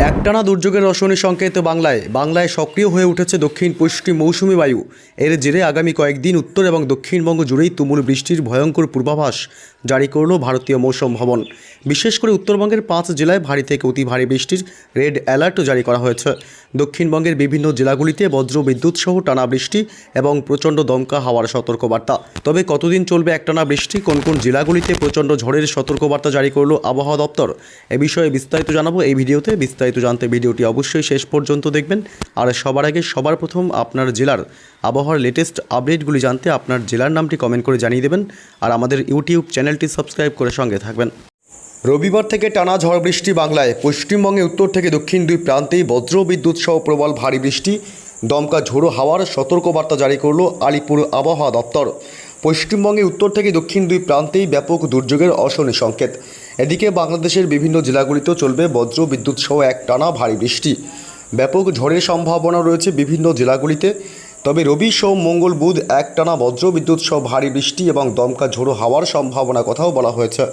একটানা দুর্যোগের রসনী সংকেত বাংলায় সক্রিয় হয়ে উঠেছে দক্ষিণ পশ্চিম মৌসুমি বায়ু। এর জেরে আগামী কয়েকদিন উত্তর এবং দক্ষিণবঙ্গ জুড়েই তুমুল বৃষ্টির ভয়ঙ্কর পূর্বাভাস জারি করল ভারতীয় মৌসুম ভবন। বিশেষ করে উত্তরবঙ্গের 5 জেলায় ভারী থেকে অতি ভারী বৃষ্টির রেড অ্যালার্টও জারি করা হয়েছে। দক্ষিণবঙ্গের বিভিন্ন জেলাগুলিতে বজ্র বিদ্যুৎ সহ টানা বৃষ্টি এবং প্রচণ্ড দমকা হাওয়ার সতর্কবার্তা। তবে কতদিন চলবে একটানা বৃষ্টি, কোন কোন জেলাগুলিতে প্রচণ্ড ঝড়ের সতর্কবার্তা জারি করল আবহাওয়া দপ্তর, এ বিষয়ে বিস্তারিত জানাবো এই ভিডিওতে। বিস্তারিত জানতে ভিডিওটি অবশ্যই শেষ পর্যন্ত দেখবেন। আর সবার আগে সবার প্রথম আপনার জেলার আবহাওয়ার লেটেস্ট আপডেটগুলি জানতে আপনার জেলার নামটি কমেন্ট করে জানিয়ে দেবেন আর আমাদের ইউটিউব চ্যানেলটি সাবস্ক্রাইব করে সঙ্গে থাকবেন। রবিবার থেকে টানা ঝড় বৃষ্টি বাংলায়। পশ্চিমবঙ্গে উত্তর থেকে দক্ষিণ দুই প্রান্তেই বজ্র বিদ্যুৎ সহ প্রবল ভারী বৃষ্টি, দমকা ঝোড়ো হাওয়ার সতর্কবার্তা জারি করল আলিপুর আবহাওয়া দপ্তর। পশ্চিমবঙ্গে উত্তর থেকে দক্ষিণ দুই প্রান্তেই ব্যাপক দুর্যোগের অশনি সংকেত। এদিকে বাংলাদেশের বিভিন্ন জেলাগুলিতেও চলবে বজ্র বিদ্যুৎ সহ এক টানা ভারী বৃষ্টি। ব্যাপক ঝড়ের সম্ভাবনা রয়েছে বিভিন্ন জেলাগুলিতে। তবে রবি, সোম, মঙ্গল, বুধ এক টানা বজ্র বিদ্যুৎ সহ ভারী বৃষ্টি এবং দমকা ঝোড়ো হাওয়ার সম্ভাবনার কথাও বলা হয়েছে।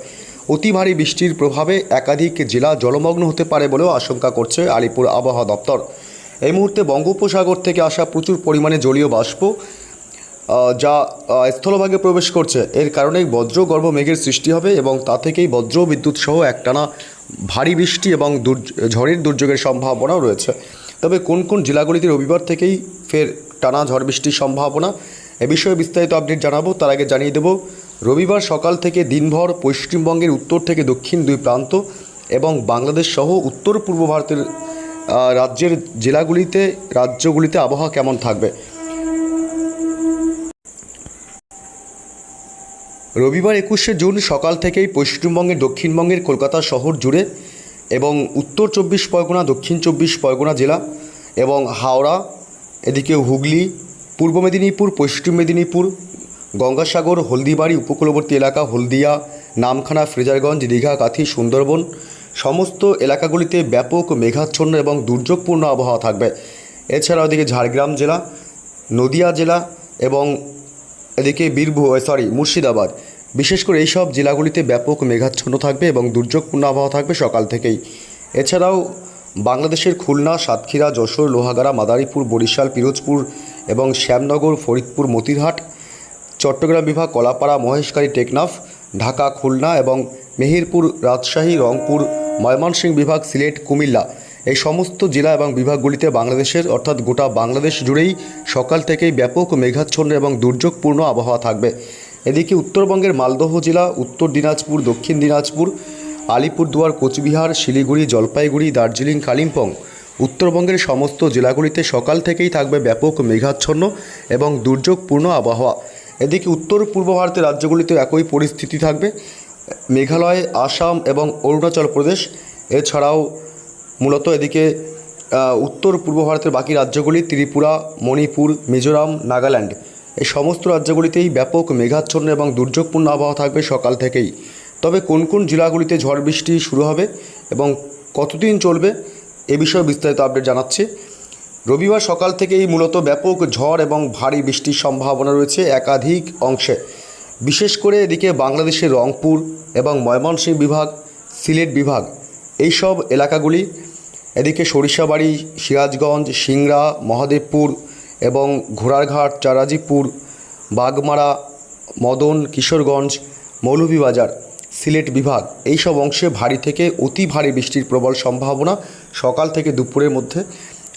অতি ভারী বৃষ্টির প্রভাবে একাধিক জেলা জলমগ্ন হতে পারে বলেও আশঙ্কা করছে আলিপুর আবহাওয়া দপ্তর। এই মুহূর্তে বঙ্গোপসাগর থেকে আসা প্রচুর পরিমাণে জলীয় বাষ্প যা স্থলভাগে প্রবেশ করছে, এর কারণেই বজ্রগর্ভ মেঘের সৃষ্টি হবে এবং তা থেকেই বজ্র বিদ্যুৎ সহ একটানা ভারী বৃষ্টি এবং ঝড়ের দুর্যোগের সম্ভাবনাও রয়েছে। তবে কোন কোন জেলাগুলিতে রবিবার থেকেই ফের টানা ঝড় বৃষ্টির সম্ভাবনা, এ বিষয়ে বিস্তারিত আপডেট জানাবো। তার আগে জানিয়ে দেব, রবিবার সকাল থেকে দিনভর পশ্চিমবঙ্গের উত্তর থেকে দক্ষিণ দুই প্রান্ত এবং বাংলাদেশ সহ উত্তর পূর্ব ভারতের রাজ্যগুলিতে আবহাওয়া কেমন থাকবে। রবিবার 21শে জুন সকাল থেকেই পশ্চিমবঙ্গের দক্ষিণবঙ্গের কলকাতা শহর জুড়ে এবং উত্তর 24 পরগনা, দক্ষিণ 24 পরগনা জেলা এবং হাওড়া, এদিকে হুগলি, পূর্ব মেদিনীপুর, পশ্চিম মেদিনীপুর, গঙ্গাসাগর, হলদিবাড়ি উপকূলবর্তী এলাকা, হলদিয়া, নামখানা, ফ্রেজারগঞ্জ, দীঘা, কাথি, সুন্দরবন সমস্ত এলাকাগুলিতে ব্যাপক মেঘাচ্ছন্ন এবং দুর্যোগপূর্ণ আবহাওয়া থাকবে। এছাড়াও এদিকে ঝাড়গ্রাম জেলা, নদিয়া জেলা এবং এদিকে মুর্শিদাবাদ, বিশেষ করে এইসব জেলাগুলিতে ব্যাপক মেঘাচ্ছন্ন থাকবে এবং দুর্যোগপূর্ণ আবহাওয়া থাকবে সকাল থেকেই। এছাড়াও বাংলাদেশের খুলনা, সাতক্ষীরা, যশোর, লোহাগাড়া, মাদারীপুর, বরিশাল, পিরোজপুর এবং শ্যামনগর, ফরিদপুর, মতিরহাট, চট্টগ্রাম বিভাগ, কলাপাড়া, মহেশখালী, টেকনাফ, ঢাকা, খুলনা এবং মেহেরপুর, রাজশাহী, রংপুর, ময়মনসিংহ বিভাগ, সিলেট, কুমিল্লা, এই সমস্ত জেলা এবং বিভাগগুলিতে বাংলাদেশের অর্থাৎ গোটা বাংলাদেশ জুড়েই সকাল থেকেই ব্যাপক মেঘাচ্ছন্ন এবং দুর্যোগপূর্ণ আবহাওয়া থাকবে। এদিকে উত্তরবঙ্গের মালদহ জেলা, উত্তর দিনাজপুর, দক্ষিণ দিনাজপুর, আলিপুরদুয়ার, কোচবিহার, শিলিগুড়ি, জলপাইগুড়ি, দার্জিলিং, কালিম্পং, উত্তরবঙ্গের সমস্ত জেলাগুলিতে সকাল থেকেই থাকবে ব্যাপক মেঘাচ্ছন্ন এবং দুর্যোগপূর্ণ আবহাওয়া। এদিকে উত্তর পূর্ব ভারতের রাজ্যগুলিতে একই পরিস্থিতি থাকবে। মেঘালয়, আসাম এবং অরুণাচল প্রদেশ, এছাড়াও মূলত এদিকে উত্তর পূর্ব ভারতের বাকি রাজ্যগুলি, ত্রিপুরা, মণিপুর, মিজোরাম, নাগাল্যান্ড, এই সমস্ত রাজ্যগুলিতেই ব্যাপক মেঘাচ্ছন্ন এবং দুর্যোগপূর্ণ আবহাওয়া থাকবে সকাল থেকেই। তবে কোন কোন জেলাগুলিতে ঝড় বৃষ্টি শুরু হবে এবং কতদিন চলবে, এ বিষয়ে বিস্তারিত আপডেট জানাচ্ছি। রবিবার সকাল থেকেই মূলত ব্যাপক ঝড় এবং ভারী বৃষ্টির সম্ভাবনা রয়েছে একাধিক অংশে। বিশেষ করে এদিকে বাংলাদেশের রংপুর এবং ময়মনসিংহ বিভাগ, সিলেট বিভাগ, এই সব এলাকাগুলি, এদিকে সরিষাবাড়ি, সিরাজগঞ্জ, সিংড়া, মহাদেবপুর এবং ঘোড়ারঘাট, চারাজিপুর, বাগমারা, মদন, কিশোরগঞ্জ, মৌলভীবাজার, সিলেট বিভাগ, এই সব অংশে ভারী থেকে অতি ভারী বৃষ্টির প্রবল সম্ভাবনা সকাল থেকে দুপুরের মধ্যে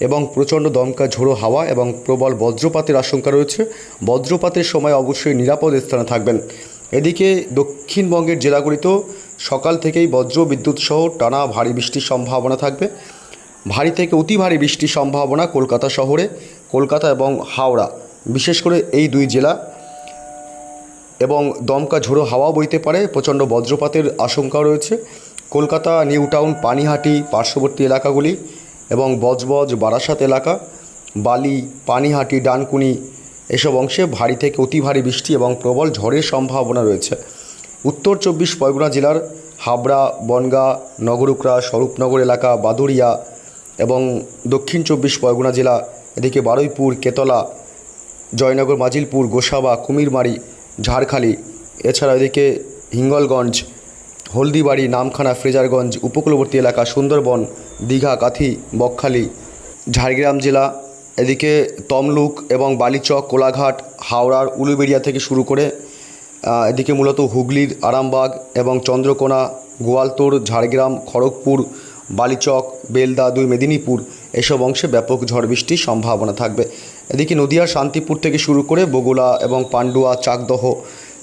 এবং প্রচণ্ড দমকা ঝোড়ো হাওয়া এবং প্রবল বজ্রপাতের আশঙ্কা রয়েছে। বজ্রপাতের সময় অবশ্যই নিরাপদ স্থানে থাকবেন। এদিকে দক্ষিণবঙ্গের জেলাগুলিতেও সকাল থেকেই বজ্র বিদ্যুৎ সহ টানা ভারী বৃষ্টির সম্ভাবনা থাকবে। ভারী থেকে অতি ভারী বৃষ্টির সম্ভাবনা কলকাতা শহরে, কলকাতা এবং হাওড়া, বিশেষ করে এই দুই জেলা, এবং দমকা ঝোড়ো হাওয়া বইতে পারে, প্রচণ্ড বজ্রপাতের আশঙ্কাও রয়েছে। কলকাতা, নিউ টাউন, পানিহাটি, পার্শ্ববর্তী এলাকাগুলি এবং বজবজ, বারাসাত এলাকা, বালি, পানিহাটি, ডানকুনি, এসব অংশে ভারী থেকে অতি ভারী বৃষ্টি এবং প্রবল ঝড়ের সম্ভাবনা রয়েছে। উত্তর 24 পরগনা জেলার হাবড়া, বনগাঁ, নগরুকরা, স্বরূপনগর এলাকা, বাদুড়িয়া এবং দক্ষিণ 24 পরগনা জেলা, এদিকে বারুইপুর, কেতলা, জয়নগর, মাজিলপুর, গোসাবা, কুমিরমারি, ঝাড়খালি, এছাড়া এদিকে হিঙ্গলগঞ্জ, হলদিবাড়ি, নামখানা, ফ্রেজারগঞ্জ, উপকূলবর্তী এলাকা, সুন্দরবন, দীঘা, কাথি, বকখালি, ঝাড়গ্রাম জেলা, এদিকে তমলুক এবং বালিচক, কোলাঘাট, হাওড়ার উলুবেড়িয়া থেকে শুরু করে এদিকে মূলত হুগলির আরামবাগ এবং চন্দ্রকোনা, গোয়ালতোড়, ঝাড়গ্রাম, খড়গপুর, বালিচক, বেলদা 2, মেদিনীপুর এসব অংশে ব্যাপক ঝড় বৃষ্টির সম্ভাবনা থাকবে। এদিকে নদিয়ার শান্তিপুর থেকে শুরু করে বগুড়া এবং পান্ডুয়া, চাকদহ,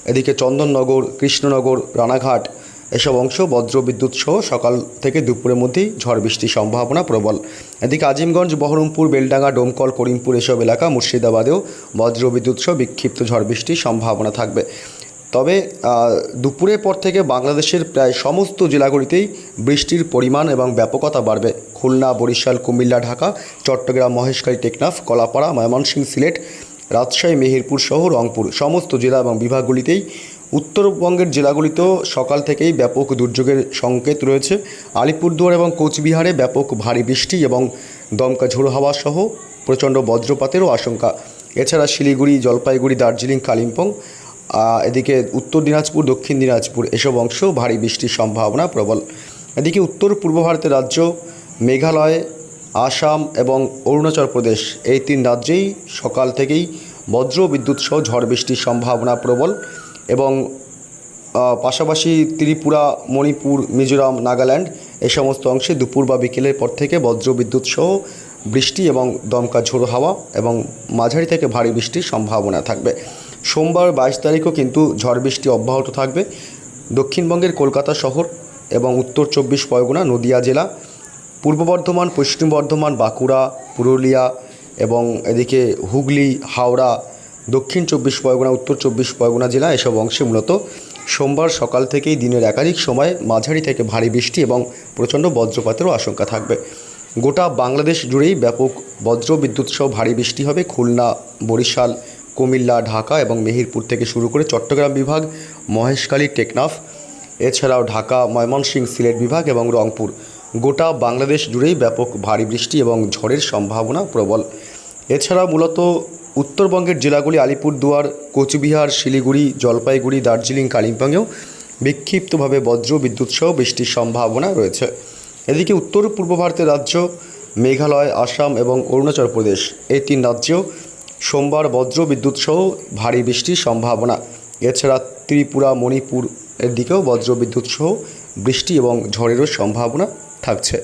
এদিকে চন্দননগর, কৃষ্ণনগর, রানাঘাট এসব অংশ বজ্রবিদ্যুৎ সহ সকাল থেকে দুপুরের মধ্যেই ঝড় বৃষ্টির সম্ভাবনা প্রবল। এদিকে আজিমগঞ্জ, বহরমপুর, বেলডাঙ্গা, ডোমকল, করিমপুর এসব এলাকা, মুর্শিদাবাদেও বজ্রবিদ্যুৎ সহ বিক্ষিপ্ত ঝড় বৃষ্টির সম্ভাবনা থাকবে। তবে দুপুরের পর থেকে বাংলাদেশের প্রায় সমস্ত জেলাগুলিতেই বৃষ্টির পরিমাণ এবং ব্যাপকতা বাড়বে। খুলনা, বরিশাল, কুমিল্লা, ঢাকা, চট্টগ্রাম, মহেশখালী, টেকনাফ, কলাপাড়া, ময়মনসিংহ, সিলেট, রাজশাহী, মেহেরপুর সহ রংপুর সমস্ত জেলা এবং বিভাগগুলিতেই, উত্তরবঙ্গের জেলাগুলিতেও সকাল থেকেই ব্যাপক দুর্যোগের সংকেত রয়েছে। আলিপুরদুয়ার এবং কোচবিহারে ব্যাপক ভারী বৃষ্টি এবং দমকা ঝোড়ো হাওয়া সহ প্রচণ্ড বজ্রপাতেরও আশঙ্কা। এছাড়া শিলিগুড়ি, জলপাইগুড়ি, দার্জিলিং, কালিম্পং, এদিকে উত্তর দিনাজপুর, দক্ষিণ দিনাজপুর এসব অংশ ভারী বৃষ্টির সম্ভাবনা প্রবল। এদিকে উত্তর পূর্ব ভারতের রাজ্য মেঘালয়, আসাম এবং অরুণাচল প্রদেশ এই 3 রাজ্যেই সকাল থেকেই বজ্র বিদ্যুৎ সহ ঝড় বৃষ্টির সম্ভাবনা প্রবল এবং পাশাপাশি ত্রিপুরা, মণিপুর, মিজোরাম, নাগাল্যান্ড এই সমস্ত অংশে দুপুর বা বিকেলের পর থেকে বজ্র বিদ্যুৎ সহ বৃষ্টি এবং দমকা ঝোড়ো হাওয়া এবং মাঝারি থেকে ভারী বৃষ্টির সম্ভাবনা থাকবে। সোমবার 22 তারিখও কিন্তু ঝড় বৃষ্টি অব্যাহত থাকবে। দক্ষিণবঙ্গের কলকাতা শহর এবং উত্তর 24 পরগনা, নদিয়া জেলা, পূর্ব বর্ধমান, পশ্চিম বর্ধমান, বাঁকুড়া, পুরুলিয়া এবং এদিকে হুগলি, হাওড়া, দক্ষিণ 24 পরগনা, উত্তর 24 পরগনা জেলা এসব অংশে মূলত সোমবার সকাল থেকেই দিনের একাধিক সময় মাঝারি থেকে ভারী বৃষ্টি এবং প্রচণ্ড বজ্রপাতেরও আশঙ্কা থাকবে। গোটা বাংলাদেশ জুড়েই ব্যাপক বজ্র বিদ্যুৎ সহ ভারী বৃষ্টি হবে। খুলনা, বরিশাল, কুমিল্লা, ঢাকা এবং মেহেরপুর থেকে শুরু করে চট্টগ্রাম বিভাগ, মহেশখালী, টেকনাফ, এছাড়াও ঢাকা, ময়মনসিংহ, সিলেট বিভাগ এবং রংপুর গোটা বাংলাদেশ জুড়েই ব্যাপক ভারী বৃষ্টি এবং ঝড়ের সম্ভাবনা প্রবল। এছাড়াও মূলত উত্তরবঙ্গের জেলাগুলি আলিপুরদুয়ার, কোচবিহার, শিলিগুড়ি, জলপাইগুড়ি, দার্জিলিং, কালিম্পংয়েও বিক্ষিপ্তভাবে বজ্র বিদ্যুৎ সহ বৃষ্টির সম্ভাবনা রয়েছে। এদিকে উত্তর পূর্ব ভারতের রাজ্য মেঘালয়, আসাম এবং অরুণাচল প্রদেশ এই 3 রাজ্যেও সোমবার বজ্র বিদ্যুৎ সহ ভারী বৃষ্টির সম্ভাবনা। এছাড়া ত্রিপুরা, মণিপুর এর দিকেও বজ্র বিদ্যুৎ সহ বৃষ্টি এবং ঝড়েরও সম্ভাবনা থাকছে।